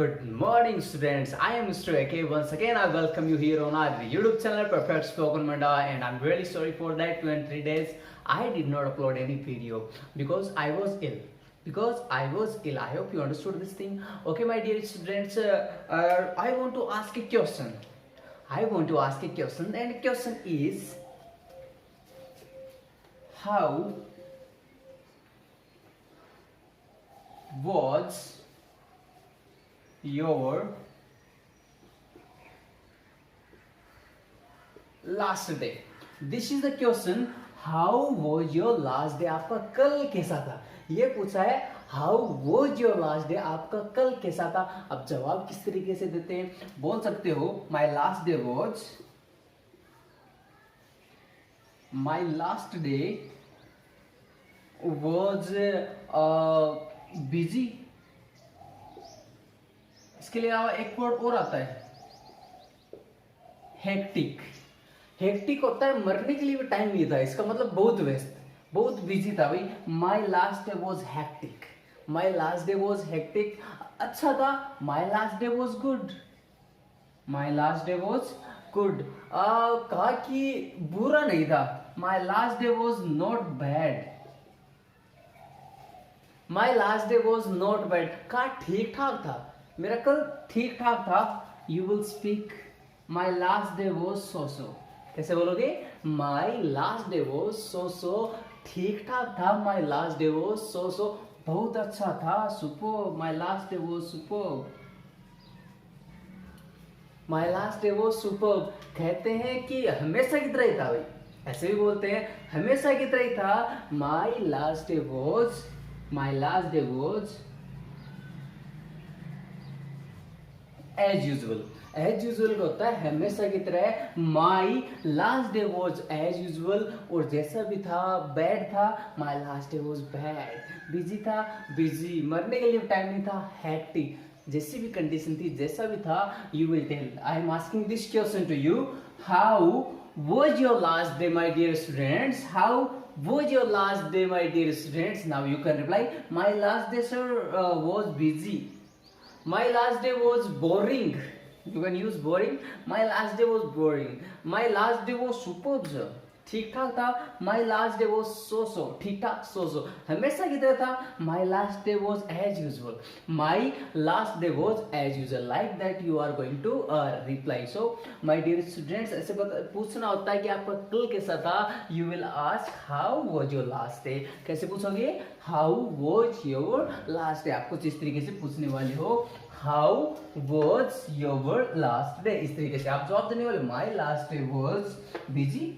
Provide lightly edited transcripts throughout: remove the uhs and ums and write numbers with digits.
Good morning, students. I am Mr. AK. Once again, I welcome you here on our YouTube channel, Perfect Spoken Manda, and I'm really sorry for that. 23 days I did not upload any video because I was ill. I hope you understood this thing. Okay, my dear students, I want to ask a question. And the question is, how was your last day? This is the question. How was your last day? आपका कल कैसा था, ये पूछा है. How was your last day? आपका कल कैसा था? अब जवाब किस तरीके से देते हैं? बोल सकते हो माई last day was, my last day was busy. इसके लिए एक वर्ड और आता है, हेक्टिक. हेक्टिक होता है मरने के लिए भी टाइम नहीं था, इसका मतलब बहुत व्यस्त, बहुत बिजी था भाई. My last day was hectic. My last day was hectic. अच्छा था. My last day was good. My last day was good. कहा कि बुरा नहीं था. My last day was not bad. My last day was not bad. कहा ठीक ठाक था, मेरा कल ठीक ठाक था. You will speak my last day was so so. कैसे बोलोगे? My last day was so so. ठीक ठाक था. My last day was so so. बहुत अच्छा था. Super. My last day was super. My last day was super. कहते हैं कि हमेशा की तरह ही था भाई, ऐसे भी बोलते हैं हमेशा की तरह ही था. My last day was, my last day was as usual. As usual होता है हमेशा की तरह. My last day was as usual. और जैसा भी था, बैड था, my last day was bad. Busy था, बिजी. मरने के लिए टाइम नहीं था, हेक्टिक. जैसी भी कंडीशन थी, जैसा भी था, you will tell. I am asking this question to you. How was your last day my dear students? How was your last day my dear students? Now you can reply, my last day sir was busy. My last day was boring. You can use boring. My last day was boring. My last day was superb sir. ठीक ठाक था. My last day was so so. ठीक ठाक, so so. हमेशा की तरह था. My last day was as usual. My last day was as usual. Like that you are going to reply. So my dear students, ऐसे पूछना होता है कि आपका कल कैसा था. You will ask how was your last day. कैसे पूछोगे? How was your last day. आप कुछ इस तरीके से पूछने वाले हो. How was your last day. इस तरीके से आप जवाब देने वाले. My last day was busy.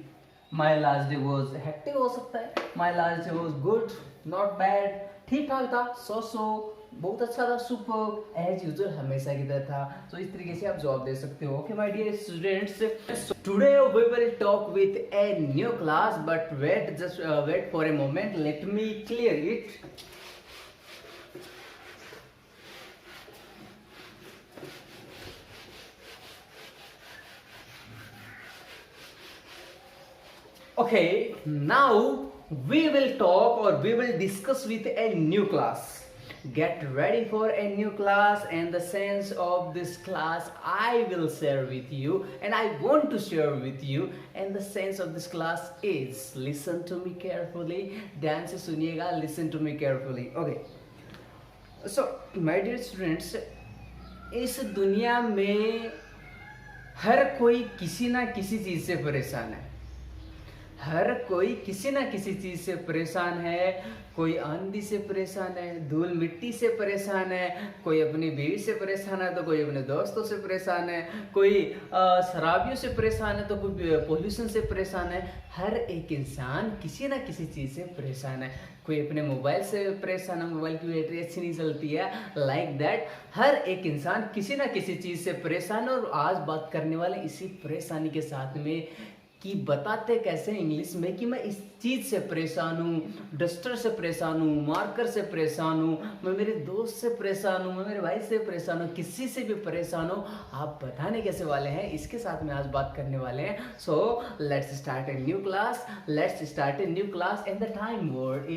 My last day was hectic हो सकता है. माई last day was good, not bad. ठीक ठाक था, सो सो. बहुत अच्छा था, सुपर. एज यूजुअल हमेशा की तरह था. तो इस तरीके से आप जवाब दे सकते हो. Okay my dear students, today we will talk with a new class. But wait, just wait for a moment. Let me clear it. Okay, now we will talk or we will discuss with a new class. Get ready for a new class, and the sense of this class I will share with you, and I want to share with you. And the sense of this class is, listen to me carefully. ध्यान से सुनिएगा. Listen to me carefully. Okay. So, my dear students, इस दुनिया में हर कोई किसी ना किसी चीज से परेशान है. हर कोई किसी ना किसी चीज से परेशान है. कोई आंधी से परेशान है, धूल मिट्टी से परेशान है, कोई अपनी बीवी से परेशान है, तो कोई अपने दोस्तों से परेशान है, कोई शराबियों से परेशान है, तो कोई पोल्यूशन से परेशान है. हर एक इंसान किसी ना किसी चीज से परेशान है. कोई अपने मोबाइल से परेशान है, मोबाइल की बैटरी अच्छी नहीं चलती है. लाइक दैट हर एक इंसान किसी ना किसी चीज से परेशान है. और आज बात करने वाले इसी परेशानी के साथ में कि बताते कैसे इंग्लिश में कि मैं इस चीज़ से परेशान हूँ, डस्टर से परेशान हूँ, मार्कर से परेशान हूँ, मैं मेरे दोस्त से परेशान हूँ, मैं मेरे भाई से परेशान हूँ, किसी से भी परेशान हूँ. आप बताने कैसे वाले हैं, इसके साथ में आज बात करने वाले हैं. So let's start A new class. Let's start A new class. And the time word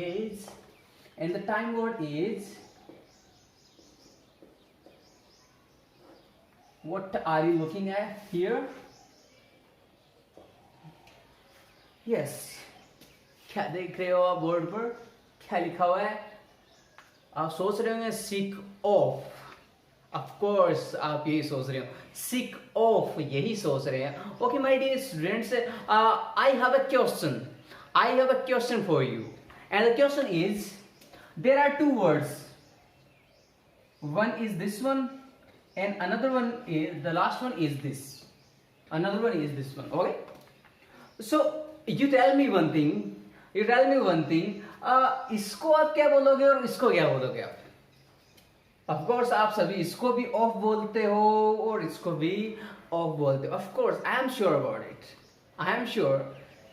is What are you looking at here? Yes. क्या देख रहे हो आप बोर्ड पर? क्या लिखा हुआ है? आप सोच रहे होंगे sick of. Of course आप यही सोच रहे हो, sick of यही सोच रहे हैं. Okay my dear students, I have a question. I have a question for you. And the question is, there are two words. One is this one, and another one is, the last one is this. Another one is this one. Okay. So you tell me one thing. इसको आप क्या बोलोगे और इसको क्या बोलोगे आप? Of course आप सभी इसको भी off बोलते हो और इसको भी off बोलते हो. Of course I am sure about it. I am sure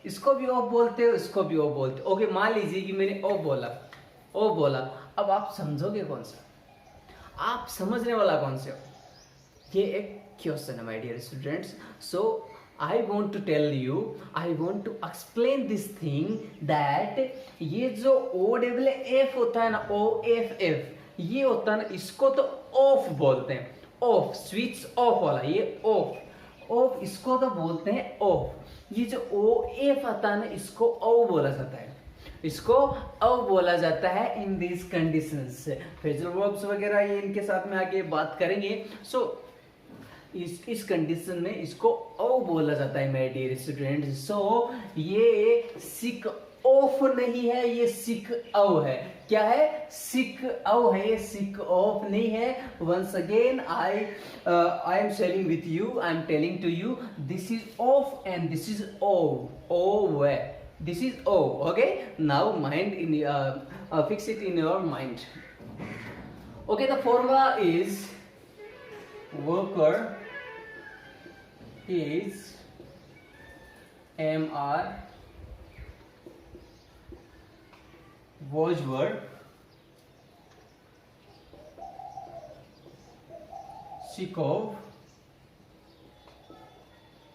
इसको भी off बोलते हो, इसको भी off बोलते हो. Okay मान लीजिए कि मैंने off बोला. अब आप समझोगे कौन सा? आप समझने वाला कौन से हो? ये एक क्वेश्चन है my dear students. So I want to tell you, I want to explain this thing that ये जो OFF होता है ना, OFF ये होता है ना, इसको तो ऑफ बोलते हैं. ऑफ, स्विच ऑफ वाला, ये ऑफ इसको तो बोलते हैं ऑफ. ये जो OF आता है ना, इसको ओ बोला जाता है. इसको ओ बोला जाता है in this conditions. Phrasal verbs वगैरह ये इनके साथ में आगे बात करेंगे. सो इस कंडीशन में इसको ओ बोला जाता है माय डियर स्टूडेंट. सो ये सिक ऑफ नहीं है, ये सिक ओ है. क्या है? सिक ओ है, ये सिक ऑफ नहीं है. Once again I am sharing with you, I am telling to you, this is of and this is oh है. This is O. Okay, now mind in fix it in your mind. Okay, the formula is worker is MR, was verb, Sikov.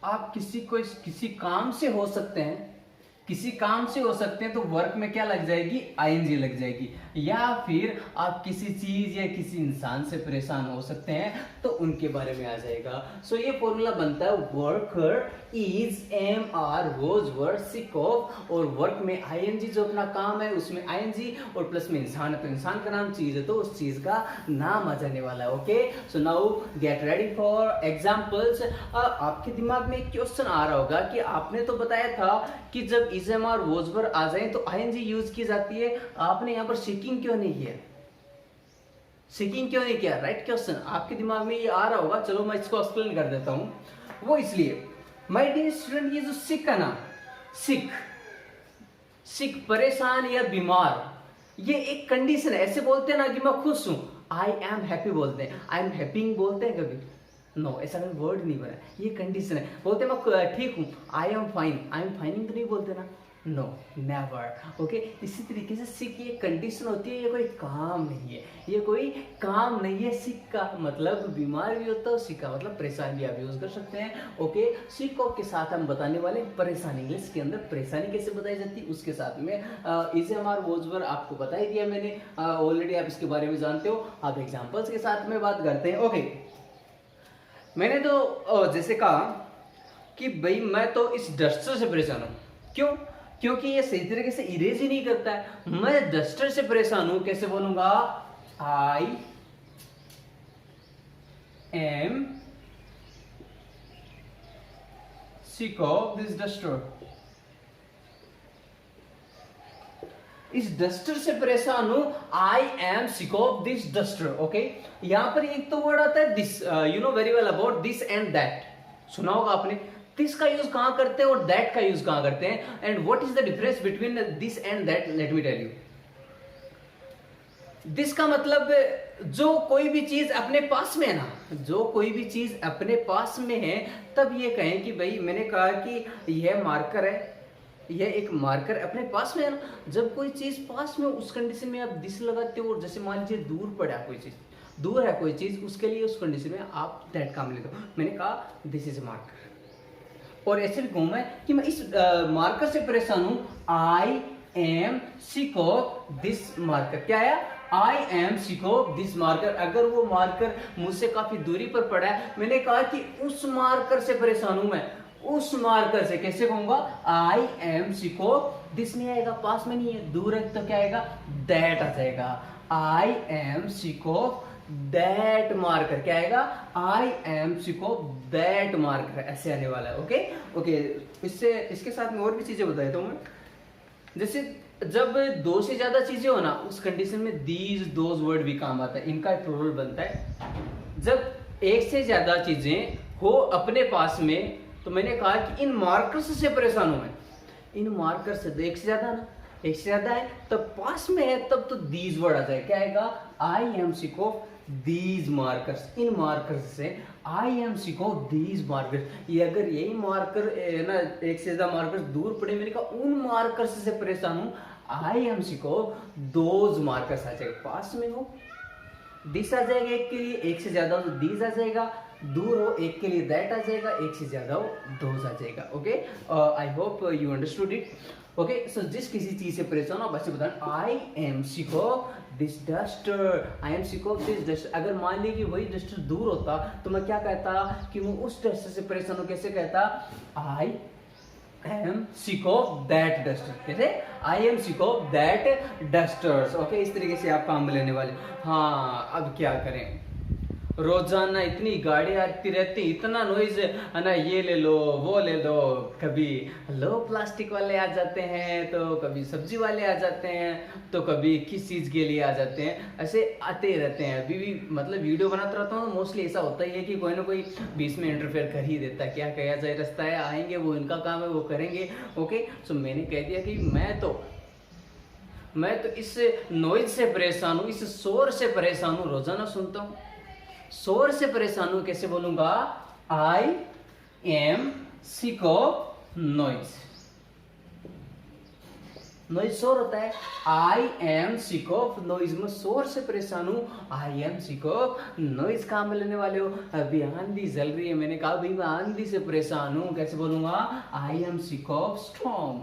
आप किसी काम से हो सकते हैं, तो work में क्या लग जाएगी? आईएनजी लग जाएगी. या फिर आप किसी चीज या किसी इंसान से परेशान हो सकते हैं तो उनके बारे में आ जाएगा. सो ये फॉर्मूला बनता है worker is MR was verb sick of, और वर्क में आईएनजी जो अपना काम है उसमें आईएनजी और प्लस में इंसान है तो इंसान का नाम चीज है तो उस चीज का नाम आ जाने वाला है. Okay, so now get ready for examples. आपके दिमाग में एक क्वेश्चन आ रहा होगा कि आपने तो बताया था कि जब इज MR was verb आ जाए तो आईएनजी यूज की जाती है, आपने यहाँ पर सीकिंग क्यों नहीं किया? राइट क्वेश्चन आपके दिमाग में ये आ रहा होगा. चलो मैं इसको एक्सप्लेन कर देता हूँ. वो इसलिए माय डियर स्टूडेंट, ये जो सिक है ना, सिक परेशान या बीमार, ये एक कंडीशन है. ऐसे बोलते हैं ना कि मैं खुश हूं, आई एम हैप्पी बोलते हैं. आई एम हैप्पी बोलते हैं कभी? नो, ऐसा कभी वर्ड नहीं बना. ये कंडीशन है. बोलते हैं मैं ठीक हूं, आई एम फाइनिंग तो नहीं बोलते ना. No, never. ओके, इसी तरीके से सिक ये कंडीशन होती है, ये कोई काम नहीं है. सिक का मतलब बीमार भी होता है, सिक का मतलब परेशान भी आप यूज कर सकते हैं. ओके, सिक के साथ हम बताने वाले परेशानी. इंग्लिश के अंदर परेशानी कैसे बताई जाती है उसके साथ में इज MR was verb आपको बता ही दिया मैंने ऑलरेडी, आप इसके बारे में जानते हो. आप एग्जाम्पल्स के साथ में बात करते हैं. ओके, मैंने तो जैसे कहा कि भाई मैं तो इस डस्टर से परेशान हूं. क्योंकि ये सही तरीके से इरेज ही नहीं करता है. मैं डस्टर से परेशान हूं. कैसे बोलूंगा? I am sick of this duster. इस डस्टर से परेशान हूं. I am sick of this duster. Okay, यहां पर एक तो वर्ड आता है this. You know very well about this and that. सुना होगा आपने. दिस का यूज कहां करते हैं और दैट का यूज कहां करते हैं? And what is the difference between this and that? Let me tell you. This का मतलब जो कोई भी चीज अपने पास में है ना, तब ये कहें कि भाई मैंने कहा कि यह मार्कर है, यह एक मार्कर अपने पास में है ना. जब कोई चीज पास में, उस कंडीशन में आप दिस लगाते हो. और जैसे मान लीजिए दूर है कोई चीज, उसके लिए उस कंडीशन में आप दैट काम लेते हो. मैंने कहा दिस इज ए मार्कर. और ऐसे भी कहूं मैं कि मैं इस मार्कर से परेशान हूं. I am sick of this marker. क्या है? आई am sick of this marker. अगर वो मार्कर मुझसे काफी दूरी पर पड़ा है, मैंने कहा कि उस मार्कर से परेशान हूं मैं, उस मार्कर से। कैसे कहूंगा? आई एम सिक ऑफ दिस नहीं आएगा, पास में नहीं है, दूर है, तो क्या आएगा? दैट आ जाएगा। आई am sick of that marker. क्या आएगा? I am sick of that marker, ऐसे आने वाला है। ओके ओके, इसके साथ में और भी चीजें बताया तो मैं, जैसे जब दो से ज्यादा चीजें हो ना, उस कंडीशन में दीज दोज वर्ड भी काम आता है। इनका एक प्लूरल बनता है। जब एक से ज्यादा चीजें हो अपने पास में, तो मैंने कहा कि इन मार्कर्स से परेशान हूं मैं। इन मार्कर से, एक से ज्यादा ना, एक से ज्यादा है, तब पास में है, तब तो दीज वर्ड आ जाए। क्या आएगा? I am sick of these markers. इन मार्कर्स से I am sick of these markers. ये अगर यही मार्कर ना एक से ज्यादा मार्कर्स दूर पड़े, मैंने कहा उन मार्कर्स से परेशान हूं। I am sick of those markers आ जाएगा। पास में हो दिस आ जाएगा एक के लिए, एक से ज्यादा हो तो दीज आ जाएगा, दूर हो एक के लिए दैट आ जाएगा, एक से ज्यादा हो दोज आ जाएगा। Okay, I hope you understood it. Okay, so जिस किसी चीज से परेशान हो, बस बताना I am sick of this duster, I am sick of this duster. अगर मान ली कि वही डस्टर दूर होता, तो मैं क्या कहता कि मैं उस डस्टर से परेशान हूं। कैसे कहता? I am sick of that duster. कैसे? I am sick of that dusters. Okay, इस तरीके से आप काम में लेने वाले। हाँ, अब क्या करें? रोजाना इतनी गाड़ियां आती रहती, इतना नॉइज है ना, ये ले लो वो ले लो, कभी लो प्लास्टिक वाले आ जाते हैं, तो कभी सब्जी वाले आ जाते हैं, तो कभी किस चीज के लिए आ जाते हैं, ऐसे आते ही रहते हैं। अभी भी मतलब वीडियो बनाता रहता हूँ, मोस्टली ऐसा होता ही है कि कोई ना कोई बीच में इंटरफेयर कर ही देता है। क्या कहा जाए, रास्ता है, आएंगे, वो इनका काम है, वो करेंगे। ओके, सो मैंने कह दिया कि मैं तो इस नॉइज से परेशान हूँ, इस शोर से परेशान हूँ, रोजाना सुनता हूँ, शोर से परेशान हूं। कैसे बोलूंगा? I am sick of noise. Noise शोर होता है। आई एम सिक ऑफ नॉइज, मैं शोर से परेशान हूं। I am sick of noise. काम में लेने वाले हो। अभी आंधी चल रही है, मैंने कहा भाई मैं आंधी से परेशान हूं। कैसे बोलूंगा? I am sick of storm.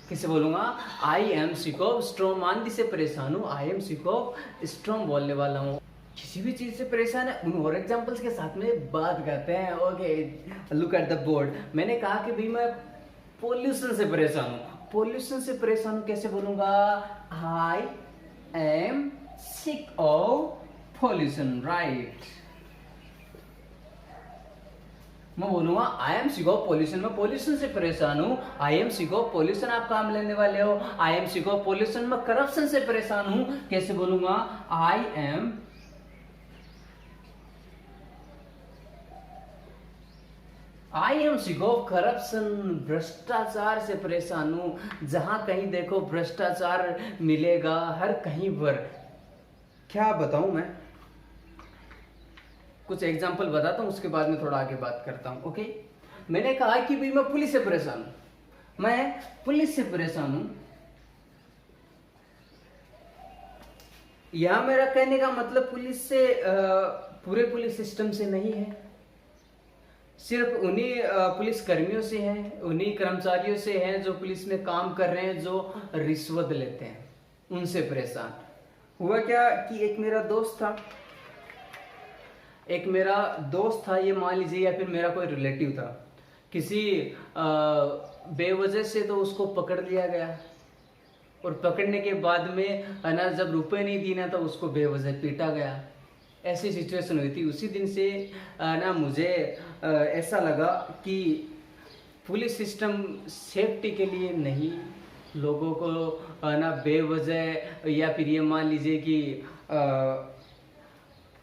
कैसे बोलूंगा? I am sick of storm. आंधी से परेशान हूं, I am sick of storm बोलने वाला हूं। किसी भी चीज से परेशान है, उन और एग्जांपल्स के साथ में बात करते हैं। Okay, look at the board. मैंने कहा कि भाई मैं पोल्यूशन से परेशान हूं। पोल्यूशन से परेशान हूं, कैसे बोलूंगा? I am sick of pollution. Right, मैं बोलूंगा I am sick of pollution. मैं पोल्यूशन से परेशान हूं। I am sick of pollution, आप काम लेने वाले हो। I am sick of pollution. मैं करप्शन से परेशान हूं। कैसे बोलूंगा? I am sick of corruption. भ्रष्टाचार से परेशान हूं। जहां कहीं देखो भ्रष्टाचार मिलेगा, हर कहीं पर। क्या बताऊं मैं? कुछ एग्जांपल बताता हूं, उसके बाद में थोड़ा आगे बात करता हूं। ओके, मैंने कहा कि भाई मैं पुलिस से परेशान हूं। मैं पुलिस से परेशान हूं। यहां मेरा कहने का मतलब पुलिस से पूरे पुलिस सिस्टम से नहीं है, सिर्फ उन्हीं पुलिस कर्मियों से हैं, उन्हीं कर्मचारियों से हैं जो पुलिस में काम कर रहे हैं, जो रिश्वत लेते हैं, उनसे परेशान। हुआ क्या कि एक मेरा दोस्त था, ये मान लीजिए, या फिर मेरा कोई रिलेटिव था, किसी बेवजह से तो उसको पकड़ लिया गया, और पकड़ने के बाद में ना जब रुपए नहीं दिए ना, तो उसको बेवजह पीटा गया। ऐसी सिचुएशन हुई थी। उसी दिन से ना मुझे ऐसा लगा कि पुलिस सिस्टम सेफ्टी के लिए नहीं, लोगों को ना बेवजह, या फिर ये मान लीजिए कि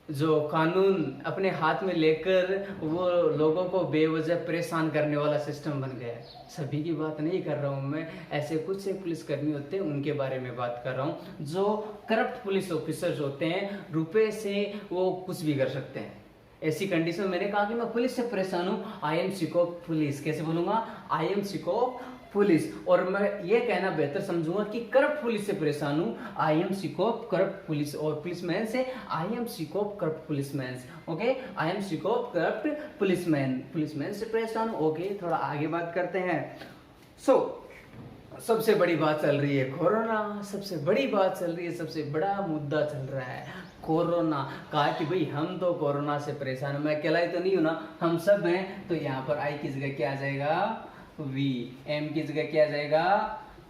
जो कानून अपने हाथ में लेकर वो लोगों को बेवजह परेशान करने वाला सिस्टम बन गया है। सभी की बात नहीं कर रहा हूँ मैं, ऐसे कुछ से पुलिसकर्मी होते हैं उनके बारे में बात कर रहा हूँ, जो करप्ट पुलिस ऑफिसर्स होते हैं, रुपए से वो कुछ भी कर सकते हैं। ऐसी कंडीशन में मैंने कहा कि मैं पुलिस से परेशान हूँ। I am sick of police. कैसे बोलूंगा? I am sick of police. और मैं ये कहना बेहतर समझूंगा कि करप्ट पुलिस से परेशान हूं। I am sick of corrupt police. और पुलिसमैन से I am sick of corrupt policeman. Okay, I am sick of corrupt policeman. Policeman से परेशान हूं। ओके, थोड़ा आगे बात करते हैं। सो सबसे बड़ी बात चल रही है कोरोना, सबसे बड़ी बात चल रही है, सबसे बड़ा मुद्दा चल रहा है कोरोना। कहा कि भाई हम तो कोरोना से परेशान हैं, मैं अकेला ही तो नहीं हूं ना, हम सब हैं। तो यहाँ पर आई की जगह क्या आ जाएगा, वी। एम की जगह क्या आ जाएगा,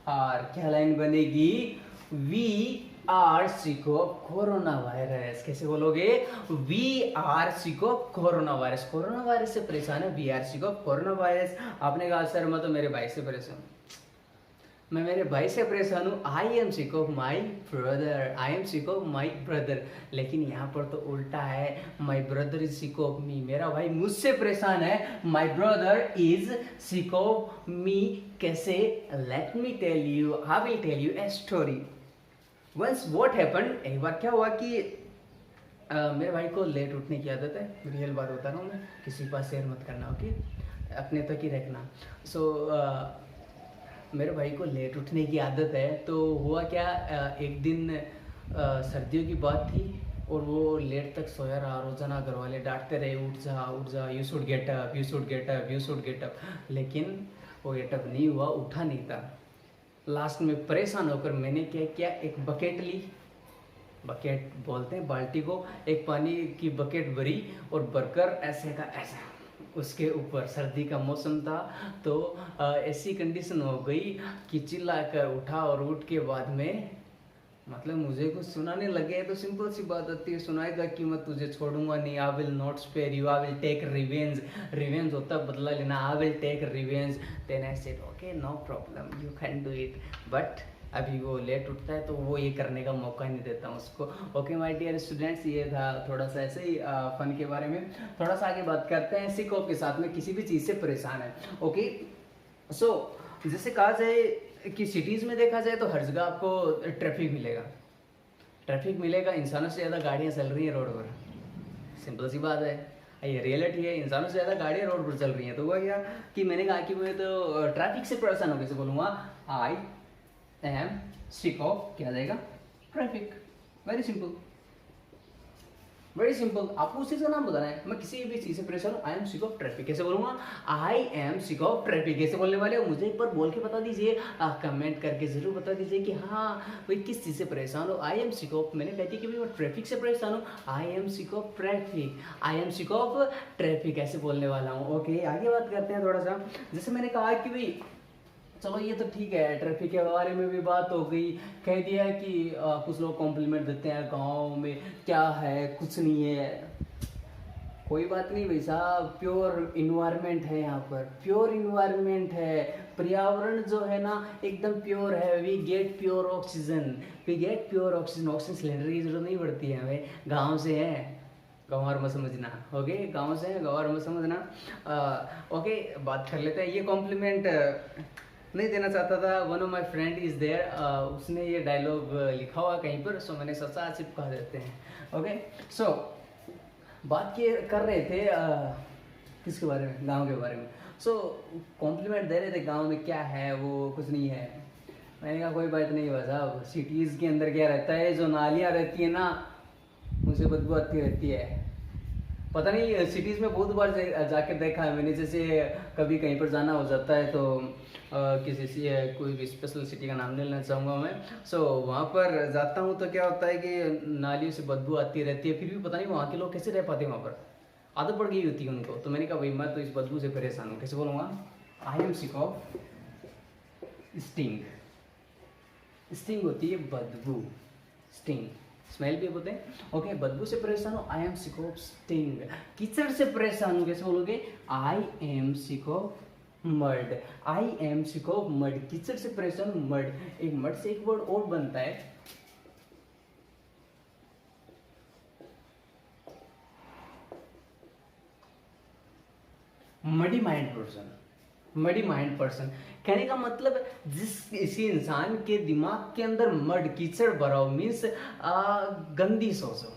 आर। क्या लाइन बनेगी, we are sick of coronavirus. कैसे बोलोगे, we are sick of coronavirus. Coronavirus से परेशान है, we are sick of coronavirus. आपने कहा सर मैं तो मेरे भाई से परेशान हूं, मैं मेरे भाई से परेशान हूँ, I am sick of my brother, I am sick of my brother. लेकिन यहाँ पर तो उल्टा है, my brother is sick of me, मेरा भाई मुझसे परेशान है, my brother is sick of me. कैसे, let me tell you, I will tell you a story. Once what happened, एक बार क्या हुआ कि मेरे भाई को लेट उठने की आदत है, रियल बात बता रहा हूँ मैं, किसी के पास शेयर मत करना, ओके, अपने तक ही रखना। सो मेरे भाई को लेट उठने की आदत है। तो हुआ क्या, एक दिन सर्दियों की बात थी और वो लेट तक सोया रहा, रोजाना घर वाले डांटते रहे, उठ जा, you should get up, you should get up, you should get up. लेकिन वो गेट अप नहीं हुआ, उठा नहीं था। लास्ट में परेशान होकर मैंने क्या किया, एक बकेट ली, बकेट बोलते हैं बाल्टी को, एक पानी की बकेट भरी और भरकर ऐसे का ऐसा उसके ऊपर, सर्दी का मौसम था तो ऐसी कंडीशन हो गई कि चिल्ला कर उठा। और उठ के बाद में मतलब मुझे कुछ सुनाने लगे तो सिंपल सी बात होती है, सुनाएगा कि मैं तुझे छोड़ूंगा नहीं, I will not spare you, I will take revenge. Revenge होता है बदला लेना, I will take revenge. Then I said okay no problem, you can do it. But अभी वो लेट उठता है तो वो ये करने का मौका नहीं देता हूँ उसको। ओके माय डियर स्टूडेंट्स, ये था थोड़ा सा ऐसे ही फन के बारे में। थोड़ा सा आगे बात करते हैं, सिक ऑफ के साथ में किसी भी चीज़ से परेशान है। ओके सो जैसे कहा जाए कि सिटीज़ में देखा जाए तो हर जगह आपको ट्रैफिक मिलेगा, ट्रैफिक मिलेगा, इंसानों से ज़्यादा गाड़ियाँ चल रही हैं रोड पर, सिंपल सी बात है, ये रियलिटी है, इंसानों से ज़्यादा गाड़ियाँ रोड पर चल रही हैं। तो हुआ क्या कि मैंने कहा कि मैं तो ट्रैफिक से परेशान हो, कैसे बोलूँगा, आई एम सिक ऑफ, क्या जाएगा, traffic. Very simple, very simple, आपको उसी का नाम बताना है। मैं किसी भी चीज़ से परेशान हूँ, I am sick of traffic. कैसे बोलूँगा, आई एम सिक ऑफ ट्रैफिक। कैसे बोलने वाले हो, मुझे एक बार बोल के बता दीजिए, कमेंट करके जरूर बता दीजिए कि हाँ भाई किस चीज़ से परेशान हो। आई एम सिक ऑफ, मैंने कहती कि भाई मैं ट्रैफिक से परेशान हूँ, I am sick of traffic, I am sick of traffic, ऐसे बोलने वाला हूँ। ओके आगे बात करते हैं थोड़ा सा। जैसे मैंने कहा कि भाई चलो ये तो ठीक है, ट्रैफिक के बारे में भी बात हो गई, कह दिया कि कुछ लोग कॉम्प्लीमेंट देते हैं गाँव में क्या है, कुछ नहीं है, कोई बात नहीं भाई साहब, प्योर इन्वायरमेंट है यहाँ पर, प्योर इन्वायरमेंट है, पर्यावरण जो है ना एकदम प्योर है। We get pure oxygen, we get pure oxygen, oxygen cylinder की जरूरत नहीं पड़ती है हमें, गाँव से है, गंवार में समझना, ओके, गाँव से है, गंवार में समझना। ओके बात कर लेते हैं, ये कॉम्प्लीमेंट नहीं देना चाहता था, one of my friend is there, उसने ये डायलॉग लिखा हुआ कहीं पर, सो मैंने सोचा चिपका देते हैं। ओके सो बात कर रहे थे किसके बारे में, गांव के बारे में। सो कॉम्प्लीमेंट दे रहे थे, गांव में क्या है वो कुछ नहीं है। मैंने कहा कोई बात नहीं भाई साहब, सिटीज़ के अंदर क्या रहता है, जो नालियाँ रहती है ना उनसे बदबू आती रहती है। पता नहीं सिटीज़ में बहुत बार जाकर देखा है मैंने, जैसे कभी कहीं पर जाना हो जाता है तो किसी कोई भी स्पेशल सिटी का नाम नहीं लेना चाहूँगा मैं। सो वहाँ पर जाता हूँ तो क्या होता है कि नालियों से बदबू आती रहती है, फिर भी पता नहीं वहाँ के लोग कैसे रह पाते हैं, वहाँ पर आदत पड़ गई होती है उनको। तो मैंने कहा भाई मैं तो इस बदबू से परेशान हूँ, कैसे बोलूँगा, आई am sick of sting. Sting होती है बदबू, स्टिंग स्मेल भी बोलते हैं। ओके बदबू से परेशान हो, I am sick of sting. कीचड़ से परेशान हो, कैसे बोलोगे, I am sick of mud, I am sick of mud. कीचड़ से परेशान, मर्ड, एक मर्ड से एक वर्ड और बनता है, muddy mind person. Muddy mind person कहने का मतलब किसी इंसान के दिमाग के अंदर मड, कीचड़ भरा हो, मीन्स गंदी सोच हो।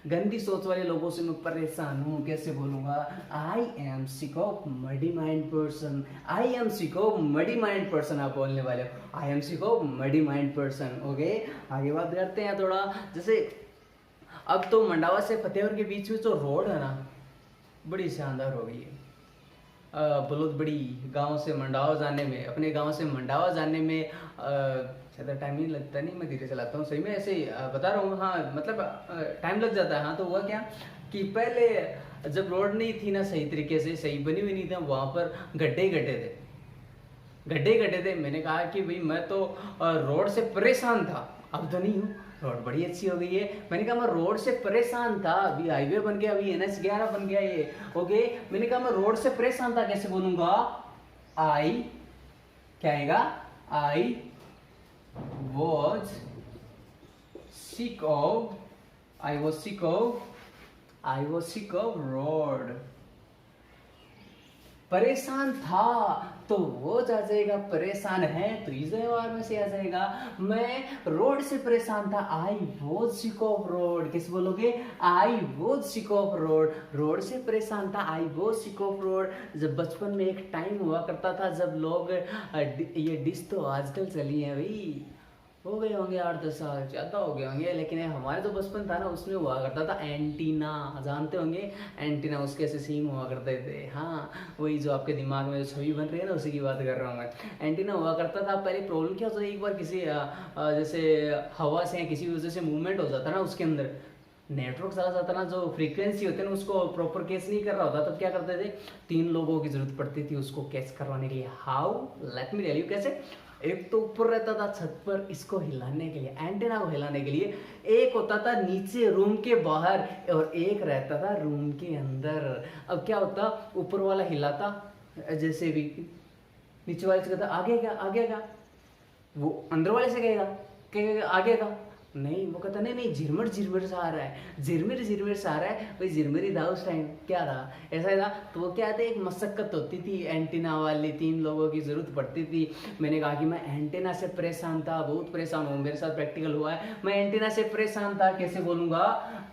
गंदी सोच वाले लोगों से मैं परेशान हूँ, कैसे बोलूँगा, आई am sick of muddy mind person, I am sick of muddy mind person. आप बोलने वाले हो I am sick of muddy mind person. Okay आगे बात करते हैं थोड़ा। जैसे अब तो मंडावा से फतेहपुर के बीच में जो रोड है ना बड़ी शानदार हो गई है, बहुत बड़ी गांव से मंडावा जाने में, अपने गांव से मंडावा जाने में ज़्यादा टाइम नहीं लगता, नहीं मैं धीरे चलाता हूँ, सही में ऐसे ही बता रहा हूँ। हाँ मतलब टाइम लग जाता है। हाँ तो हुआ क्या कि पहले जब रोड नहीं थी ना सही तरीके से, सही बनी हुई नहीं थी, वहाँ पर गड्ढे ही गड्ढे थे, गड्ढे ही गड्ढे थे। मैंने कहा कि भाई मैं तो रोड से परेशान था, अब तो नहीं हूँ, रोड बड़ी अच्छी हो गई है। मैंने कहा मैं रोड से परेशान था, अभी हाईवे बन गया, अभी NH11 बन गया ये, ओके। मैंने कहा मैं रोड से परेशान था, कैसे बोलूंगा? आई, क्या आएगा? I was sick of road. परेशान था तो वो आ जाएगा, परेशान है तो इस व्यवहार में से आ जाएगा। मैं रोड से परेशान था, I was sick of road. कैसे बोलोगे? I was sick of road. Road से परेशान था, I was sick of road. जब बचपन में एक टाइम हुआ करता था जब लोग ये डिश तो आजकल चली है भाई, हो गए होंगे 8-10 साल, ज़्यादा हो गए होंगे, लेकिन हमारे जो बचपन था ना उसमें हुआ करता था एंटीना, जानते होंगे एंटीना, उसके ऐसे सीम हुआ करते थे। हाँ वही जो आपके दिमाग में जो छवि बन रही है ना उसी की बात कर रहा हूँ मैं। एंटीना हुआ करता था। पहले प्रॉब्लम क्या होता था, एक बार किसी जैसे हवा से किसी वजह से मूवमेंट हो जाता ना, उसके अंदर नेटवर्क चला जाता ना, जो फ्रीक्वेंसी होती है ना उसको प्रॉपर कैच नहीं कर रहा होता, तब क्या करते थे, 3 लोगों की जरूरत पड़ती थी उसको कैच करवाने के लिए। How, let me tell you कैसे। एक तो ऊपर रहता था छत पर इसको हिलाने के लिए, एंटीना को हिलाने के लिए, एक होता था नीचे रूम के बाहर और एक रहता था रूम के अंदर। अब क्या होता, ऊपर वाला हिलाता जैसे भी, नीचे वाले से कहता आगे का, आगे का, वो अंदर वाले से कहेगा आगे का, नहीं वो कहता नहीं नहीं झिरमिर झिरमिर सा आ रहा है, झिरमिर झिरमिर सा आ रहा है भाई, झिरमिर ही था उस टाइम, क्या था ऐसा ही था। तो वो क्या था, एक मशक्कत होती थी एंटीना वाली, 3 लोगों की जरूरत पड़ती थी। मैंने कहा कि मैं एंटीना से परेशान था, बहुत परेशान हूँ, मेरे साथ प्रैक्टिकल हुआ है, मैं एंटीना से परेशान था। कैसे बोलूंगा?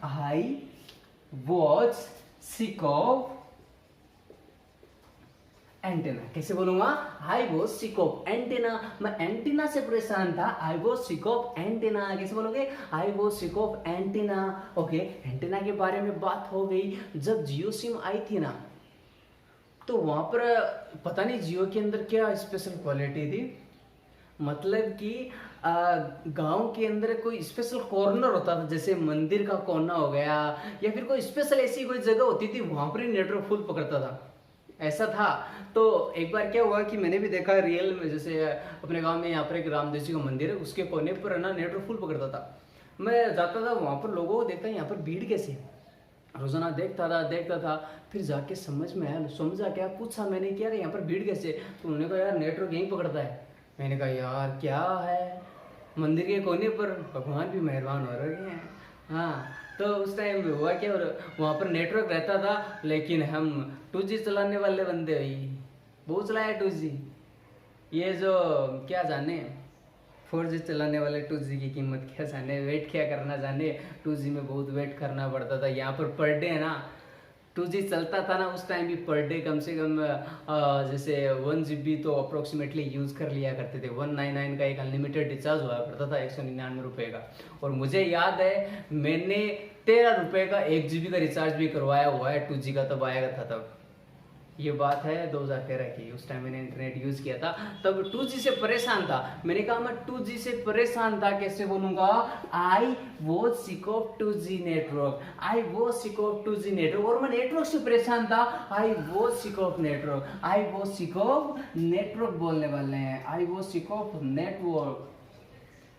I was sick of antenna. कैसे बोलूंगा? I was sick of antenna. मैं एंटीना से परेशान था, I was sick of antenna. कैसे बोलोगे? I was sick of antenna. Okay, antenna के बारे में बात हो गई। जब जियो सिम आई थी ना तो वहां पर पता नहीं जियो के अंदर क्या स्पेशल क्वालिटी थी, मतलब कि गांव के अंदर कोई स्पेशल कॉर्नर होता था, जैसे मंदिर का कोना हो गया या फिर कोई स्पेशल ऐसी कोई जगह होती थी, वहां पर ही नेटवर्क फुल पकड़ता था, ऐसा था। तो एक बार क्या हुआ कि मैंने भी देखा रियल में, जैसे अपने गांव में यहाँ पर एक रामदेव जी का मंदिर है, उसके कोने पर ना नेटवर्क फुल पकड़ता था। मैं जाता था वहाँ पर, लोगों को देखता यहाँ पर भीड़ कैसे, रोजाना देखता था। फिर जाके समझ में आया, समझा क्या, पूछा मैंने क्या यहाँ पर भीड़ कैसे, तो उन्होंने कहा यार नेटवर्क यहीं पकड़ता है। मैंने कहा यार क्या है, मंदिर के कोने पर भगवान भी मेहरबान हो रहे हैं। हाँ तो उस टाइम हुआ क्या, वहाँ पर नेटवर्क रहता था, लेकिन हम 2G चलाने वाले बंदे भाई, बहुत चलाया 2G, ये जो क्या जाने 4G चलाने वाले 2G की कीमत क्या जाने, वेट क्या करना जाने। 2G में बहुत वेट करना पड़ता था। यहाँ पर पर डे है ना 2G चलता था ना उस टाइम भी, पर डे कम से कम जैसे 1 GB तो अप्रोक्सीमेटली यूज़ कर लिया करते थे। 199 का एक अनलिमिटेड रिचार्ज हुआ करता था, 199 रुपये का। और मुझे याद है मैंने 13 रुपये का 1 GB का रिचार्ज भी करवाया हुआ है 2G का, तब आया था तब। ये बात है 2013 की, उस टाइम मैंने इंटरनेट यूज किया था, तब 2G से परेशान था। मैंने कहा मैं 2G से परेशान था, कैसे बोलूंगा? I was sick of 2G network, I was sick of 2G network. और मैं नेटवर्क से परेशान था, I was sick of network, I was sick of network बोलने वाले हैं, I was sick of network.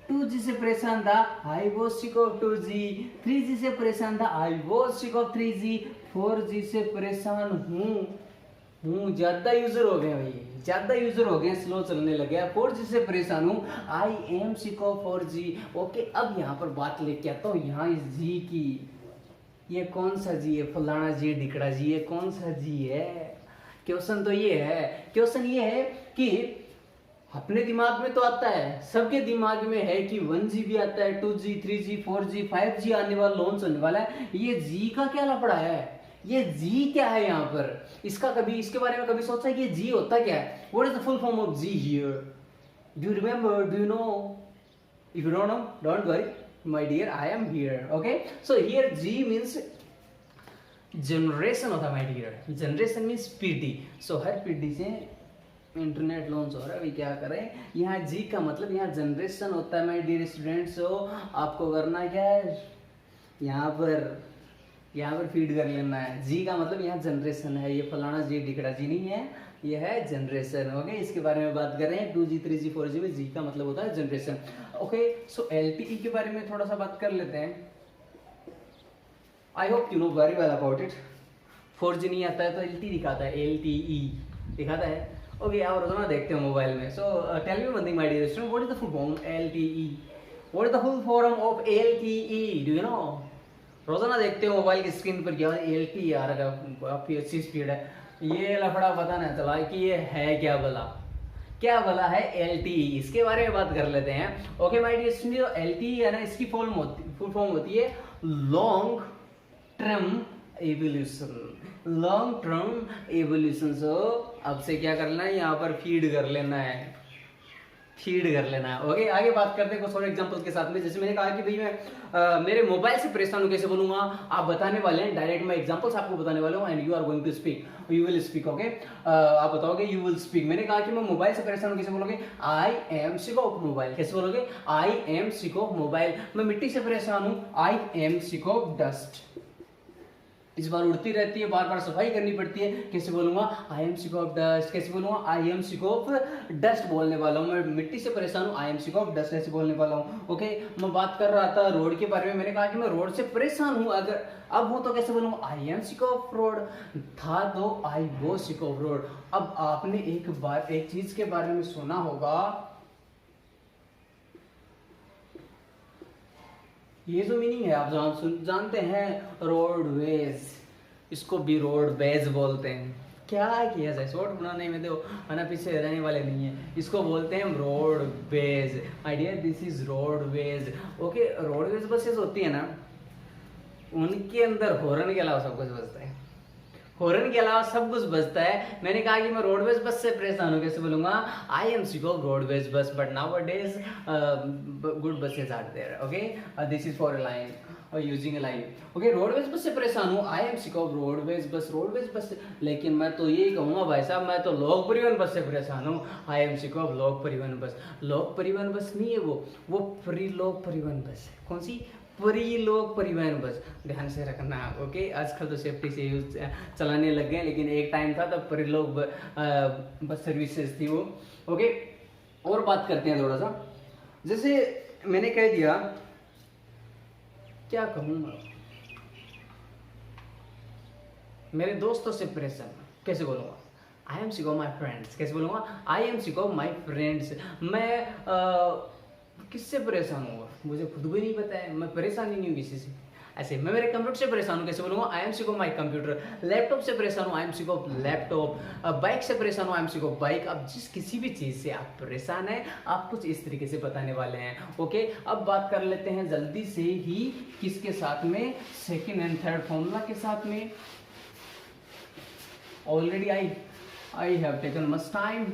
2G से परेशान था, I was sick of 2G। 3G से परेशान था, I was sick of 3G। 4G से परेशान हूँ, ज्यादा यूजर हो गए भाई, ज्यादा यूजर हो गए, स्लो चलने लगे। 4G से परेशान हूँ, I am sick of 4G। Okay, अब यहाँ पर बात लेके आता हूँ यहाँ इस जी की, ये कौन सा जी है, फलाना जी, ढिकड़ा जी, ये कौन सा जी है? क्वेश्चन तो ये है, क्वेश्चन ये है कि अपने दिमाग में तो आता है, सबके दिमाग में है कि 1GB आता है, 2G 3G 4G 5G आने वाला, लॉन्च होने वाला है। ये जी का क्या लफड़ा है, ये जी क्या है यहाँ पर, इसका कभी इसके बारे में कभी सोचा है कि ये जी होता क्या है? What is the full form of G here? Do you remember, do you know? If you don't know, don't worry my dear, I am here. Okay, so here G means generation होता है my dear, generation means पीढ़ी। सो हर पीढ़ी से internet launch हो रहा है। अभी क्या करें, यहाँ जी का मतलब यहाँ जनरेशन होता है माय डियर स्टूडेंट्स। सो आपको करना क्या है, यहाँ पर फीड कर लेना है। जी का मतलब यहाँ जनरेशन है, ये फलाना जी ढिकड़ा जी नहीं है, ये है जनरेशन। ओके, इसके बारे में बात कर रहे हैं। 2G 3G 4G में जी का मतलब होता है जनरेशन। ओके, सो LTE के बारे में थोड़ा सा बात कर लेते हैं। आई hope you know very well about it. 4G नहीं आता है तो LTE दिखाता है, LTE दिखाता है। ओके, आप रोजाना देखते हो मोबाइल में। So tell me one thing my dear student, what is the full form LTE? What is the full form of LTE? Do you know? रोजाना देखते हो मोबाइल की स्क्रीन पर क्या LTE आ रहा है, काफी अच्छी स्पीड है। ये लफड़ा पता नहीं चला कि ये है क्या भला है LTE। इसके बारे में बात कर लेते हैं। Okay my dear student, LTE है ना, इसकी फुल फॉर्म होती है long term evolution. Long term evolution. So अब से क्या करना है, यहाँ पर फीड कर लेना है। ओके, आगे बात करते हैं कुछ और एग्जांपल के साथ में। जैसे मैंने कहा कि भाई मैं मेरे मोबाइल से परेशान हूँ, कैसे बोलूंगा आप बताने वाले हैं। डायरेक्ट मैं एग्जांपल्स आपको बताने वाला हूँ and you are going to speak, you will speak. Okay, आप बताओगे यू विल स्पीक। मैंने कहा कि मैं मोबाइल से परेशान हूँ, कैसे बोलोगे? I am sick of mobile. कैसे बोलोगे? I am sick of mobile. मैं मिट्टी से परेशान हूँ, I am sick of dust. इस बार उड़ती रहती है, बार बार सफाई करनी पड़ती है, कैसे बोलूंगा? I am sick of dust. कैसे बोलूंगा? I am sick of dust बोलने वाला हूँ। मैं मिट्टी से परेशान हूँ, I am sick of dust ऐसे बोलने वाला हूँ। ओके, मैं बात कर रहा था रोड के बारे में। मैंने कहा कि मैं रोड से परेशान हूँ, अगर अब हो तो कैसे बोलूंगा? I am sick of road. था तो आई वो सिक ऑफ रोड। अब आपने एक चीज के बारे में सुना होगा, ये जो मीनिंग है आप जानते हैं, रोडवेज। इसको भी रोडवेज बोलते हैं। क्या किया जाए, शॉर्ट बनाने में तो है पीछे रहने वाले नहीं है। इसको बोलते हैं roadways. Idea, this is roadways. Okay, roadways buses होती है ना, उनके अंदर हॉर्न के अलावा सब कुछ बजता है। हॉर्न के अलावा सब कुछ बजता है। मैंने कहा कि मैं रोडवेज बस से परेशान हूँ, कैसे बोलूंगा? I am sick of roadways bus, but now days good buses are there. Okay, this is for a line और using a line. Okay, roadways bus से परेशान हूँ, I am sick of roadways bus. लेकिन मैं तो यही कहूंगा भाई साहब, मैं तो लोक परिवहन बस से परेशान हूँ, आई एम सिक ऑफ लोक परिवहन बस। लोक परिवहन बस नहीं है वो फ्री लोक परिवहन बस है। कौन सी? फ्री लोक परिवहन बस। ध्यान से रखना। ओके, आजकल तो सेफ्टी से यूज चलाने लग गए, लेकिन एक टाइम था तब फ्री लोक बस सर्विसेज थी वो। ओके, और बात करते हैं थोड़ा सा। जैसे मैंने कह दिया, क्या कहूँगा, मेरे दोस्तों से परेशान, कैसे बोलूँगा? आई am sick of my friends. कैसे बोलूँगा? आई am sick of my friends. मैं किससे परेशान हूँ, मुझे खुद भी नहीं पता है, मैं परेशान ही नहीं हूँ किसी से। ऐसे मैं मेरे कंप्यूटर से परेशान हूँ, कैसे बोलूँगा? आई am sick of my computer. Laptop से परेशान हूँ, I am sick of laptop. Bike से परेशान हूँ, I am sick of bike. अब किसी भी चीज़ से आप परेशान हैं, आप कुछ इस तरीके से बताने वाले हैं। ओके, अब बात कर लेते हैं जल्दी से ही, किसके साथ में? सेकेंड एंड थर्ड फॉर्मूला के साथ में। Already I have taken much time.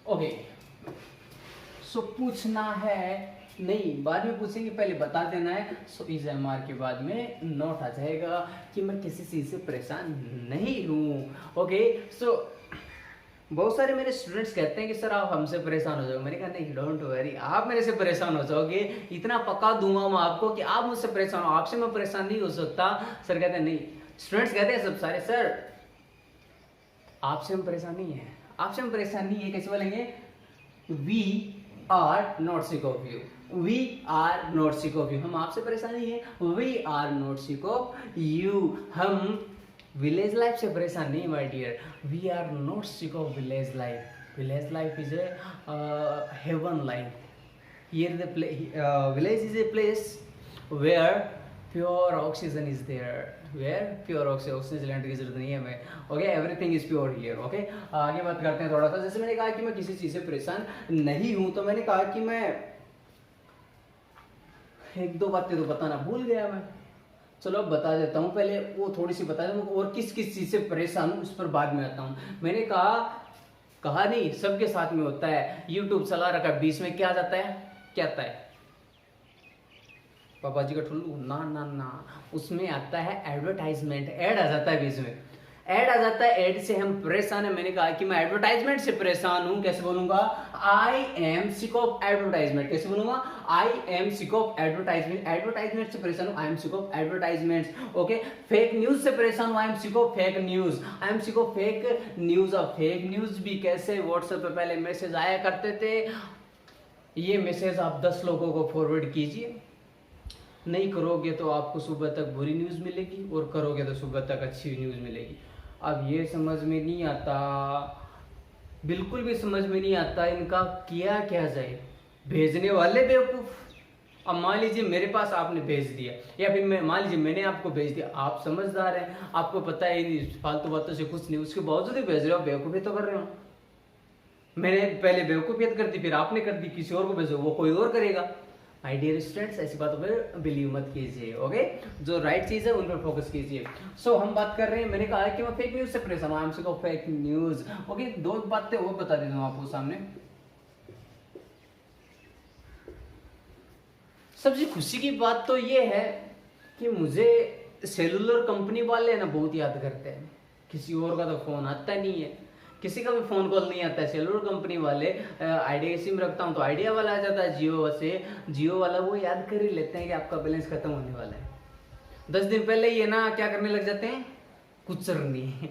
Okay, so पूछना है नहीं, बाद में पूछेंगे, पहले बता देना है। सो इस MR के बाद में नोट आ जाएगा कि मैं किसी चीज से परेशान नहीं हूँ। ओके, सो बहुत सारे मेरे स्टूडेंट्स कहते हैं कि सर आप हमसे परेशान हो जाओगे। मैंने कहा नहीं, डोंट वरी, आप मेरे से परेशान हो जाओगे, इतना पक्का दूंगा मैं आपको कि आप मुझसे परेशान हो, आपसे मैं परेशान नहीं हो सकता। सर कहते हैं नहीं, स्टूडेंट्स कहते हैं सब सारे, सर आपसे हम परेशान नहीं है, आपसे हम परेशान नहीं है। कैसे बोलेंगे? We are not sick of you. We are not sick of you. हम आपसे परेशान नहीं है, we are not sick of you. हम विलेज लाइफ से परेशान नहीं my dear, we are not sick of village life. Village life is a heaven life. Here the village is a place where pure oxygen is there. Where pure oxygen cylinder की जरूरत नहीं है हमें। Okay, everything is pure here. Okay, आगे बात करते हैं थोड़ा सा। जैसे मैंने कहा कि मैं किसी चीज से परेशान नहीं हूं, तो मैंने कहा कि मैं एक दो बातें तो बताना भूल गया मैं। चलो अब बता देता हूँ, पहले वो थोड़ी सी बता दूँ, और किस किस चीज से परेशान हूँ उस पर बाद में आता हूँ। मैंने कहा नहीं, सबके साथ में होता है। यूट्यूब चला रखा, बीच में क्या आ जाता है? क्या आता है? पापा जी का ठुल्लू, ना ना ना, उसमें आता है एडवर्टाइजमेंट, ऐड आ जाता है बीच में, ऐड आ जाता है, ऐड से हम परेशान है। मैंने कहा कि मैं एडवर्टाइजमेंट से परेशान हूं, कैसे बोलूंगा, I am sick of advertisement, कैसे बोलूंगा, I am sick of advertisement, advertisement से परेशान हूं, I am sick of advertisement. Okay, fake news से परेशान हूं, I am sick of fake news, I am sick of fake news. अब fake news भी कैसे, व्हाट्सएप पे पहले मैसेज आया करते थे, ये मैसेज आप 10 लोगों को फॉरवर्ड कीजिए, नहीं करोगे तो आपको सुबह तक बुरी न्यूज़ मिलेगी, और करोगे तो सुबह तक अच्छी न्यूज़ मिलेगी। अब ये समझ में नहीं आता, बिल्कुल भी समझ में नहीं आता इनका किया क्या जाए। भेजने वाले बेवकूफ़, अब मान लीजिए मेरे पास आपने भेज दिया, या फिर मैं मान लीजिए मैंने आपको भेज दिया, आप समझदार हैं, आपको पता है फालतू बातों से कुछ नहीं, उसके बावजूद ही भेज रहे हो, बेवकूफ़ी तो कर रहे हो। मैंने पहले बेवकूफियत कर दी, फिर आपने कर दी, किसी और को भेजो, वो कोई और करेगा। माय डियर स्टूडेंट्स, ऐसी बातों पर बिलीव मत कीजिए, ओके, जो राइट चीज है उन पर फोकस कीजिए। सो हम बात कर रहे हैं, मैंने कहा कि मैं फेक न्यूज से परेशान हूं, I am sick of fake news. Okay, दो बातें और बता देता हूं आपको सामने। सबसे खुशी की बात तो ये है कि मुझे सेलुलर कंपनी वाले ना बहुत याद करते हैं, किसी और का तो फोन आता नहीं है, किसी का भी फोन कॉल नहीं आता है। सेलुलर कंपनी वाले, आइडिया सिम रखता हूँ तो आइडिया वाला आ जाता है, जियो से, जियो वाला वो याद कर ही लेते हैं कि आपका बैलेंस खत्म होने वाला है। 10 दिन पहले ये ना क्या करने लग जाते हैं, कुछ नहीं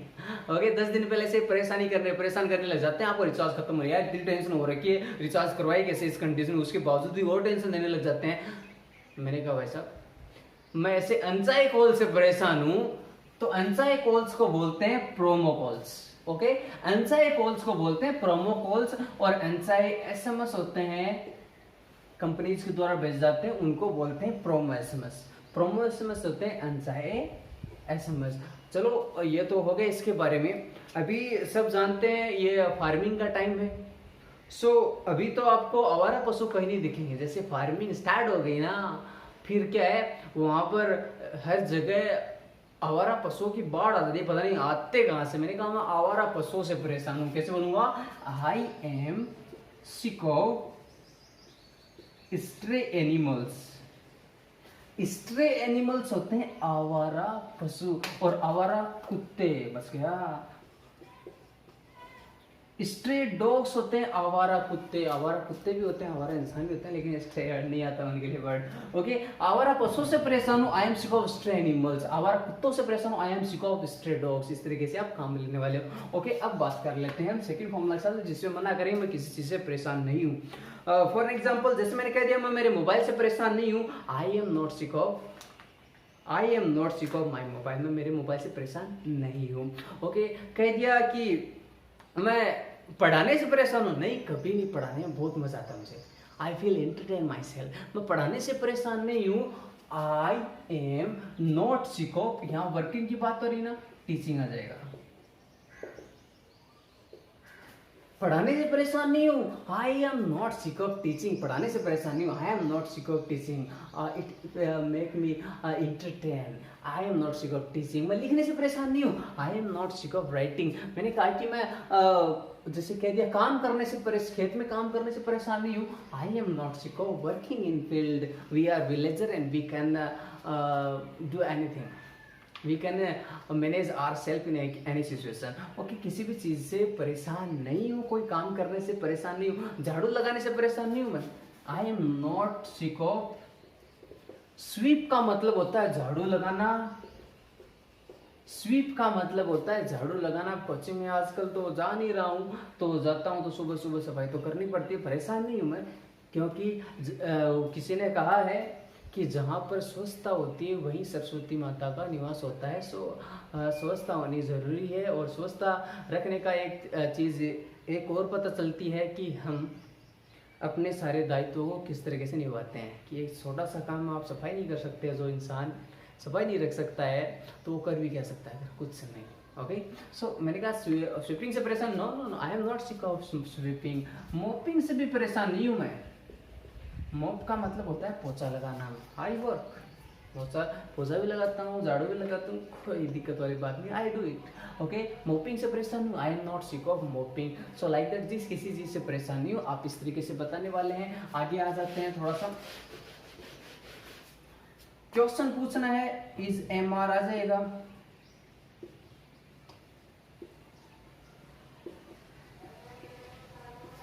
ओके, 10 दिन पहले से परेशान करने लग जाते हैं, आपको रिचार्ज खत्म हो रहा है, इतनी टेंशन हो रही है, रिचार्ज करवाए कैसे इस कंडीशन में, उसके बावजूद भी और टेंशन देने लग जाते हैं। मैंने कहा भाई साहब, मैं ऐसे अनचाहे कॉल से परेशान हूं, तो अनचाहे कॉल्स को बोलते हैं प्रोमो कॉल्स। ओके, अनचाहे कॉल्स को बोलते हैं प्रोमो कॉल्स, और अनचाहे एसएमएस होते हैं कंपनीज के द्वारा भेजे जाते हैं, उनको बोलते हैं प्रोमो एसएमएस। प्रोमो एसएमएस होते हैं अनचाहे एसएमएस। चलो ये तो हो गया इसके बारे में। अभी सब जानते हैं ये फार्मिंग का टाइम है। सो अभी तो आपको आवारा पशु कहीं नहीं दिखेंगे, जैसे फार्मिंग स्टार्ट हो गई ना, फिर क्या है, वहां पर हर जगह आवारा पशुओं की बाढ़ आ जाती है, पता नहीं आते कहां से। मैंने कहा मैं आवारा पशुओं से परेशान हूं, कैसे बोलूंगा, I am sick of stray animals. Stray animals होते हैं आवारा पशु, और आवारा कुत्ते, बस गया। स्ट्रे डॉग्स होते हैं आवारा कुत्ते, आवारा कुत्ते भी होते हैं, आवारा इंसान भी होते हैं, लेकिन स्ट्रे नहीं आता उनके लिए वर्ड। ओके, आवारा पशुओं से परेशान हूं, I am sick of stray animals. आवारा कुत्तों से परेशान हूं, I am sick of stray dogs. इस तरीके से आप काम लेने वाले हो। ओके, अब बात कर लेते हैं हम सेकंड फॉर्मूला के साथ, जिसमें मना करें मैं किसी चीज से परेशान नहीं हूँ। फॉर एग्जाम्पल, जैसे मैंने कह दिया मैं मेरे मोबाइल से परेशान नहीं हूँ, I am not sick of my mobile, मैं मेरे मोबाइल से परेशान नहीं हूँ। ओके, कह दिया कि मैं पढ़ाने से परेशान हूँ, नहीं, कभी नहीं, पढ़ाने में बहुत मजा आता है मुझे, I feel entertain my self. मैं पढ़ाने से परेशान नहीं हूँ, I am not sick of, यहाँ वर्किंग की बात हो रही ना, टीचिंग आ जाएगा। पढ़ाने से परेशान नहीं हूँ, I am not sick of teaching, पढ़ाने से परेशान नहीं हूँ, I am not sick of teaching, it make me entertain, I am not sick of teaching. मैं लिखने से परेशान नहीं हूँ, I am not sick of writing. मैंने कहा कि मैं जैसे कह दिया काम करने से खेत में काम करने से परेशान नहीं हूँ, I am not sick of working in field, we are villager and we can do anything, we can manage our self in any situation. Okay, किसी भी चीज़ से परेशान नहीं हूँ, कोई काम करने से परेशान नहीं हूँ, झाड़ू लगाने से परेशान नहीं हूँ मैं, I am not sick of sweep. का मतलब होता है झाड़ू लगाना, स्वीप का मतलब होता है झाड़ू लगाना। कोचिंग में आजकल तो जा नहीं रहा हूँ, तो जाता हूँ तो सुबह सुबह सफाई तो करनी पड़ती है, परेशान नहीं हूँ मैं, क्योंकि किसी ने कहा है कि जहाँ पर स्वच्छता होती है वहीं सरस्वती माता का निवास होता है। सो स्वच्छता होनी ज़रूरी है, और स्वच्छता रखने का एक चीज़ एक और पता चलती है कि हम अपने सारे दायित्वों को किस तरीके से निभाते हैं, कि एक छोटा सा काम आप सफाई नहीं कर सकते, जो इंसान सफाई नहीं रख सकता है तो वो कर भी क्या सकता है, कुछ नहीं। ओके, सो मैंने कहा स्वीपिंग से परेशान, no no no, I am not sick of sweeping. Mopping से भी परेशान नहीं हूँ मैं, मोप का मतलब होता है पोछा लगाना, आई वर्क, पोछा भी लगाता हूँ, झाड़ू भी लगाता हूँ, कोई दिक्कत वाली बात नहीं, I do it. Okay, mopping से परेशान हूँ, I am not sick of mopping. So like that, जिस किसी चीज़ से परेशान नहीं हूँ, आप इस तरीके से बताने वाले हैं। आगे आ जाते हैं थोड़ा सा, क्वेश्चन पूछना है इज एम आर आ जाएगा,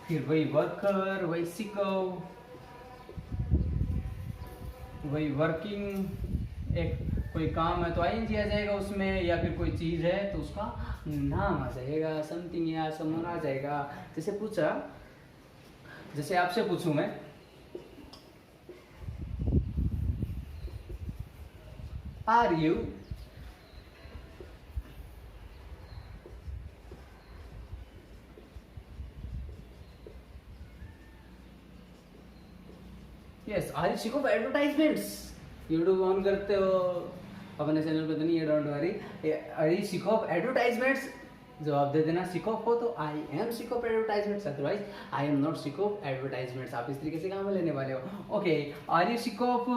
फिर वही वर्कर, वही सिकव, वही वर्किंग, एक कोई काम है तो आईएनजी आ जाएगा उसमें, या फिर कोई चीज है तो उसका नाम आ जाएगा, समथिंग या समवन आ जाएगा। जैसे पूछा, जैसे आपसे पूछूं मैं, are you yes are you sick of advertisements, YouTube on करते हो अपने चैनल पे तो नहीं है, don't worry. Are you sick of advertisements, जवाब दे देना सिक ऑफ हो तो I am sick of advertisements, otherwise I am not sick of advertisements. आप इस तरीके से काम में लेने वाले हो। Okay, are you sick of,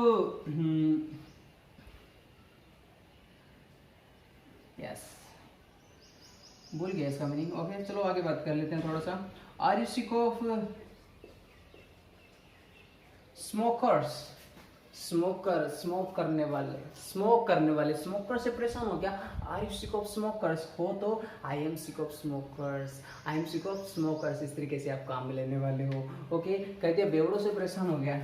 yes भूल गया इसका मीनिंग। ओके चलो आगे बात कर लेते हैं थोड़ा सा। Are you sick of smokers, smoker, smoke करने वाले, स्मोकर से परेशान हो क्या? Are you sick of smokers हो तो I am sick of smokers, I am sick of smokers, इस तरीके से आप काम में लेने वाले हो। ओके, कहते हैं बेवड़ों से परेशान हो गया,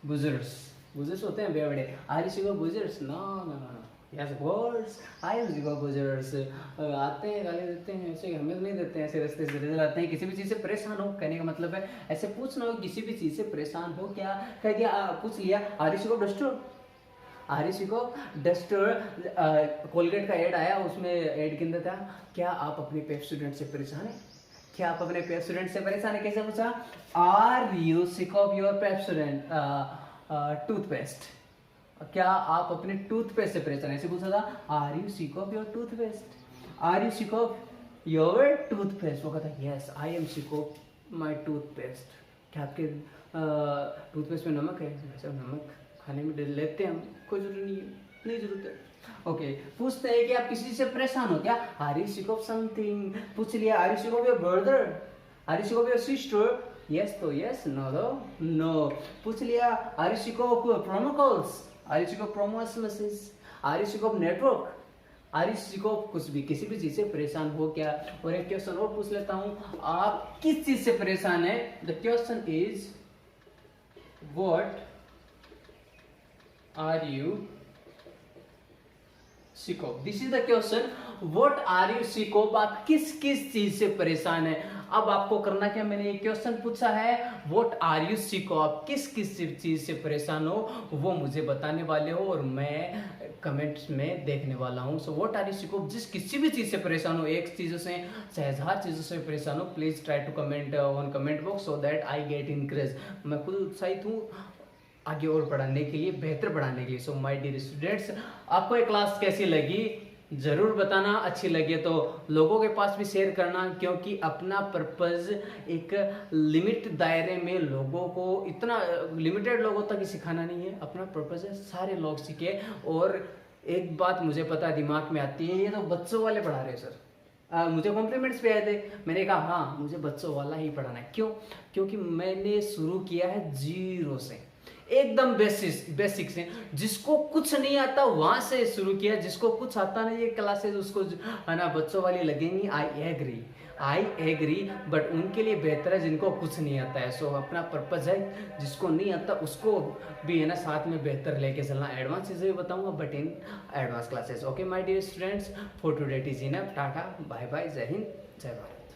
बुजुर्ग्स, बुजुर्ग्स होते हैं बेवड़े। आर यू सिक ऑफ बुजुर्ग्स? No no no, yes words, I am sick of बुजुर्ग्स। आते हैं गाली देते हैं, ऐसे हमें नहीं देते हैं, ऐसे रास्ते से नजर आते हैं। किसी भी चीज़ से परेशान हो, कहने का मतलब है ऐसे पूछना हो किसी भी चीज़ से परेशान हो क्या, कह दिया पूछ लिया are you sick of duster, are you sick of duster. Colgate का एड आया, उसमें एड के अंदर था क्या आप अपने पेप स्टूडेंट से परेशान है, क्या आप अपने पेप स्टूडेंट से परेशान है? कैसे पूछा? Are you sick of your Pepsodent toothpaste, क्या आप अपने टूथपेस्ट से परेशान, ऐसे पूछा था are you sick of your toothpaste, are you sick of your toothpaste. वो कहता yes I am sick of my toothpaste. क्या आपके टूथपेस्ट में नमक है? अच्छा नमक खाने में डाल लेते हैं हम, कोई जरूरत नहीं है, नहीं जरूरत है। ओके, पूछते हैं कि आप किसी से परेशान हो क्या? Are you sick of something. पूछ लिया are you sick of your brother, are you sick of your sister, yes तो यस, नो तो नो। पूछ लिया are you sick of promo calls, are you sick of promo message, are you sick of network, are you sick of कुछ भी, किसी भी चीज से परेशान हो क्या? और एक क्वेश्चन और पूछ लेता हूं, आप किस चीज से परेशान है? The question is what are you sick of, this is the question, what are you sick of, आप किस किस चीज से परेशान है? अब आपको करना क्या, मैंने एक क्वेश्चन पूछा है what are you sick of, किस किस चीज से परेशान हो वो मुझे बताने वाले हो और मैं कमेंट्स में देखने वाला हूँ। So what are you sick of, जिस किसी भी चीज से परेशान हो, एक चीजों से चाहे 1000 चीजों से परेशान हो, please try to comment on comment box so that I get encourage. मैं खुद उत्साहित हूँ आगे और पढ़ाने के लिए, बेहतर पढ़ाने के लिए। सो माय डियर स्टूडेंट्स, आपको ये क्लास कैसी लगी जरूर बताना, अच्छी लगे तो लोगों के पास भी शेयर करना, क्योंकि अपना पर्पस एक लिमिट दायरे में लोगों को, इतना लिमिटेड लोगों तक ही सिखाना नहीं है, अपना पर्पस है सारे लोग सीखे। और एक बात मुझे पता दिमाग में आती है, ये तो बच्चों वाले पढ़ा रहे हैं सर, मुझे कॉम्प्लीमेंट्स पे आए थे, मैंने कहा हाँ मुझे बच्चों वाला ही पढ़ाना है। क्यों? क्योंकि मैंने शुरू किया है जीरो से, एकदम बेसिक से, जिसको कुछ नहीं आता वहां से शुरू किया, जिसको कुछ आता नहीं है क्लासेस उसको है ना बच्चों वाली लगेंगी। आई एग्री, बट उनके लिए बेहतर है जिनको कुछ नहीं आता है। सो अपना पर्पज है, जिसको नहीं आता उसको भी है ना साथ में बेहतर लेके चलना। एडवांस चीजें भी बताऊंगा but in advance classes. Okay my dear students, for today it is enough. Tata bye bye, जय हिंद जय भारत।